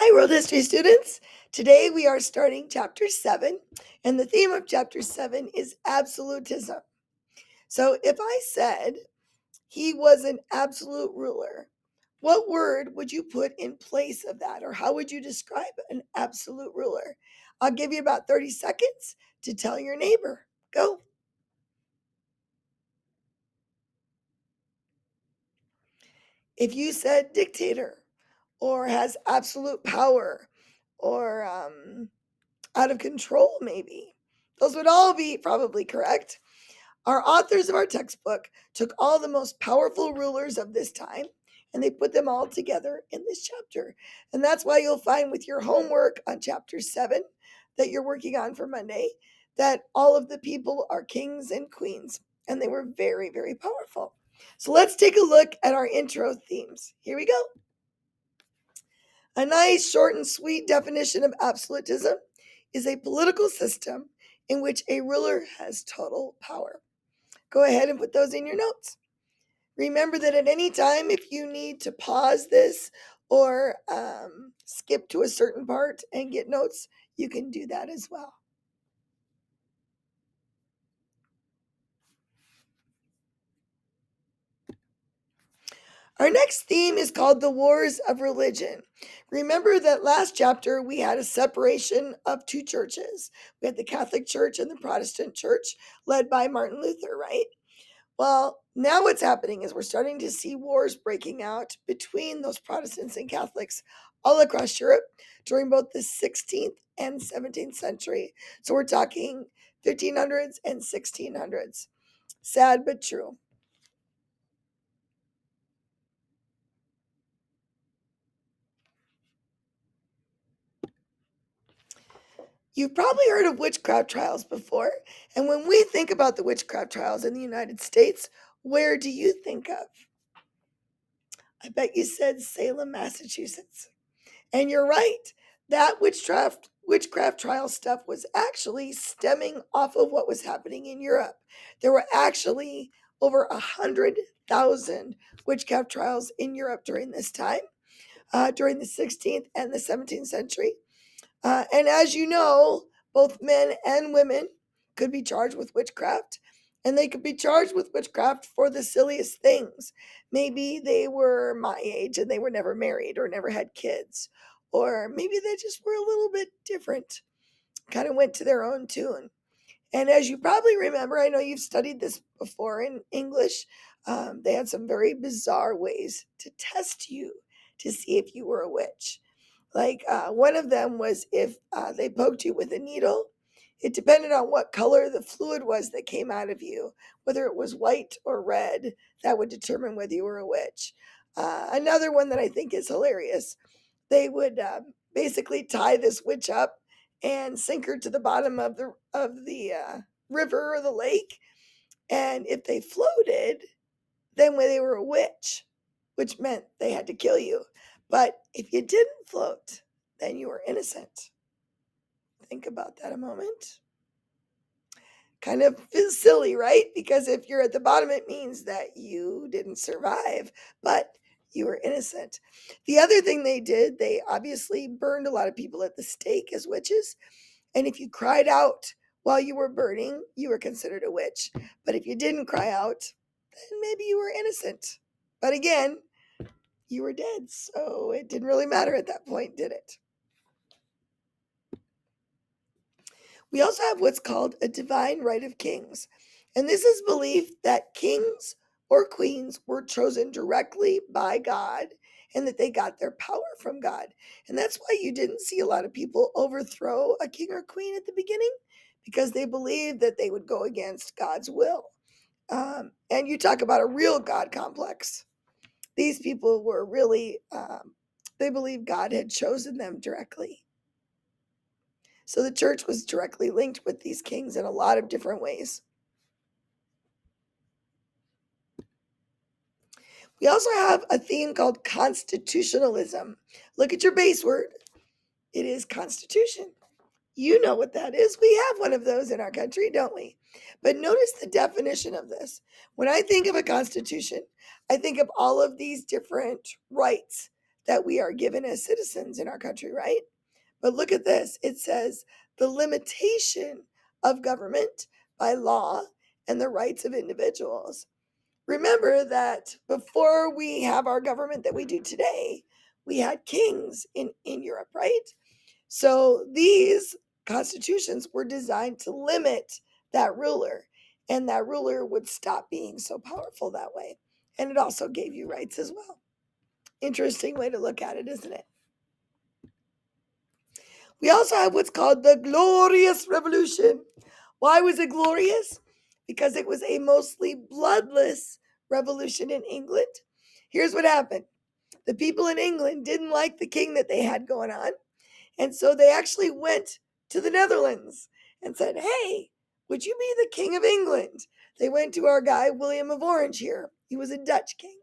Hi, World History students. Today we are starting Chapter 7, and the theme of Chapter 7 is absolutism. So, if I said he was an absolute ruler, what word would you put in place of that, or how would you describe an absolute ruler? I'll give you about 30 seconds to tell your neighbor. Go. If you said dictator, or has absolute power, or out of control, maybe. Those would all be probably correct. Our authors of our textbook took all the most powerful rulers of this time and they put them all together in this chapter. And that's why you'll find with your homework on chapter 7 that you're working on for Monday that all of the people are kings and queens and they were very, very powerful. So let's take a look at our intro themes. Here we go. A nice, short, and sweet definition of absolutism is a political system in which a ruler has total power. Go ahead and put those in your notes. Remember that at any time, if you need to pause this or skip to a certain part and get notes, you can do that as well. Our next theme is called the Wars of Religion. Remember that last chapter we had a separation of two churches. We had the Catholic Church and the Protestant Church, led by Martin Luther, right? Well, now what's happening is we're starting to see wars breaking out between those Protestants and Catholics all across Europe during both the 16th and 17th century. So we're talking 1500s and 1600s. Sad but true. You've probably heard of witchcraft trials before. And when we think about the witchcraft trials in the United States, where do you think of? I bet you said Salem, Massachusetts. And you're right. That witchcraft trial stuff was actually stemming off of what was happening in Europe. There were actually over 100,000 witchcraft trials in Europe during this time, during the 16th and the 17th century. And as you know, both men and women could be charged with witchcraft, and they could be charged with witchcraft for the silliest things. Maybe they were my age and they were never married or never had kids, or maybe they just were a little bit different, kind of went to their own tune. And as you probably remember, I know you've studied this before in English, they had some very bizarre ways to test you to see if you were a witch. Like one of them was if they poked you with a needle, it depended on what color the fluid was that came out of you, whether it was white or red, that would determine whether you were a witch. Another one that I think is hilarious, they would basically tie this witch up and sink her to the bottom of the river or the lake, and if they floated, then when they were a witch, which meant they had to kill you. But if you didn't float, then you were innocent. Think about that a moment. Kind of silly, right? Because if you're at the bottom, it means that you didn't survive, but you were innocent. The other thing they did, they obviously burned a lot of people at the stake as witches. And if you cried out while you were burning, you were considered a witch. But if you didn't cry out, then maybe you were innocent. But again, you were dead. So it didn't really matter at that point, did it? We also have what's called a divine right of kings. And this is belief that kings or queens were chosen directly by God and that they got their power from God. And that's why you didn't see a lot of people overthrow a king or queen at the beginning, because they believed that they would go against God's will. And you talk about a real God complex. These people were really, they believed God had chosen them directly. So the church was directly linked with these kings in a lot of different ways. We also have a theme called constitutionalism. Look at your base word. It is constitution. You know what that is. We have one of those in our country, don't we? But notice the definition of this. When I think of a constitution, I think of all of these different rights that we are given as citizens in our country, right? But look at this. It says the limitation of government by law and the rights of individuals. Remember that before we have our government that we do today, we had kings in Europe, right? So these constitutions were designed to limit that ruler, and that ruler would stop being so powerful that way. And it also gave you rights as well. Interesting way to look at it, isn't it? We also have what's called the Glorious Revolution. Why was it glorious? Because it was a mostly bloodless revolution in England. Here's what happened. The people in England didn't like the king that they had going on. And so they actually went to the Netherlands and said, hey, would you be the king of England? They went to our guy, William of Orange here. He was a Dutch king.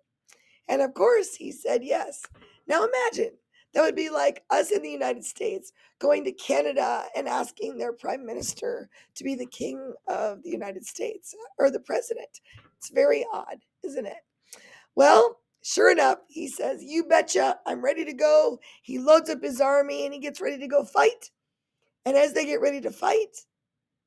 And of course, he said yes. Now imagine, that would be like us in the United States going to Canada and asking their prime minister to be the king of the United States or the president. It's very odd, isn't it? Well, sure enough, he says, you betcha, I'm ready to go. He loads up his army and he gets ready to go fight. And as they get ready to fight,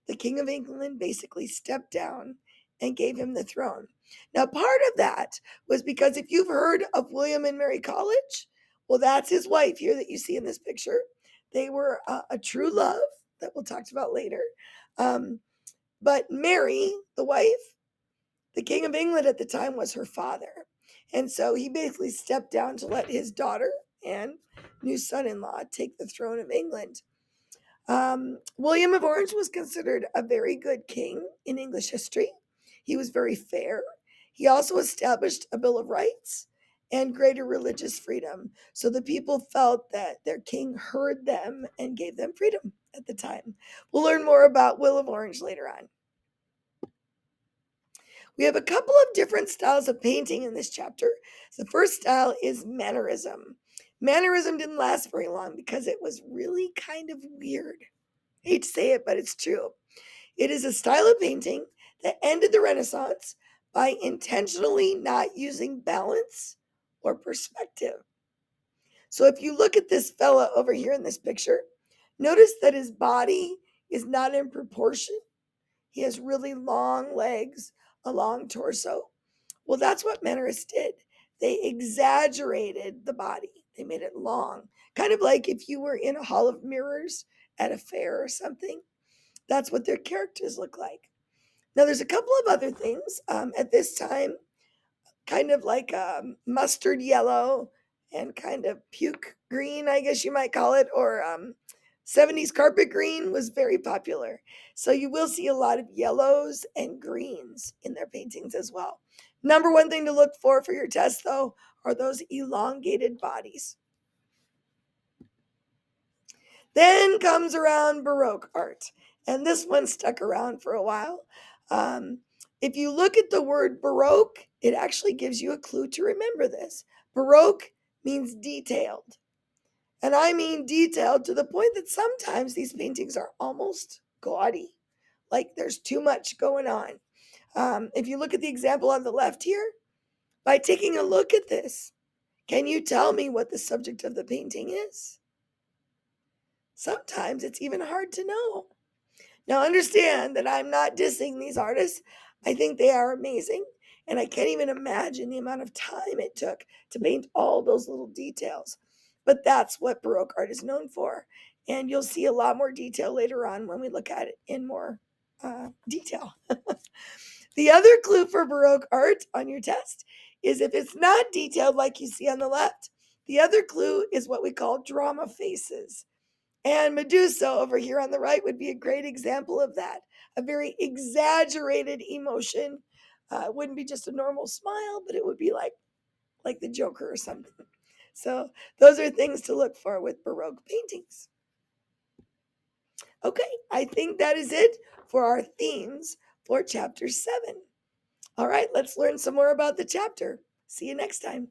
the King of England basically stepped down and gave him the throne. Now, part of that was because if you've heard of William and Mary College, well, that's his wife here that you see in this picture. They were a true love that we'll talk about later. But Mary, the wife, the King of England at the time was her father. And so he basically stepped down to let his daughter and new son in law take the throne of England. William of Orange was considered a very good king in English history. He was very fair. He also established a Bill of Rights and greater religious freedom. So the people felt that their king heard them and gave them freedom at the time. We'll learn more about Will of Orange later on. We have a couple of different styles of painting in this chapter. The first style is Mannerism. Mannerism didn't last very long because it was really kind of weird. I hate to say it, but it's true. It is a style of painting that ended the Renaissance by intentionally not using balance or perspective. So if you look at this fella over here in this picture, notice that his body is not in proportion. He has really long legs, a long torso. Well, that's what Mannerists did. They exaggerated the body. They made it long, kind of like if you were in a hall of mirrors at a fair or something. That's what their characters look like. Now, there's a couple of other things at this time, kind of like mustard yellow and kind of puke green, I guess you might call it, or 70s carpet green was very popular. So you will see a lot of yellows and greens in their paintings as well. Number one thing to look for your test, though, are those elongated bodies. Then comes around Baroque art, and this one stuck around for a while. If you look at the word Baroque, it actually gives you a clue to remember this. Baroque means detailed. And I mean detailed to the point that sometimes these paintings are almost gaudy, like there's too much going on. If you look at the example on the left here, by taking a look at this, can you tell me what the subject of the painting is? Sometimes it's even hard to know. Now, understand that I'm not dissing these artists. I think they are amazing. And I can't even imagine the amount of time it took to paint all those little details. But that's what Baroque art is known for. And you'll see a lot more detail later on when we look at it in more detail. The other clue for Baroque art on your test is if it's not detailed like you see on the left, the other clue is what we call drama faces. And Medusa over here on the right would be a great example of that. A very exaggerated emotion. It wouldn't be just a normal smile, but it would be like the Joker or something. So those are things to look for with Baroque paintings. Okay, I think that is it for our themes for chapter 7. All right, let's learn some more about the chapter. See you next time.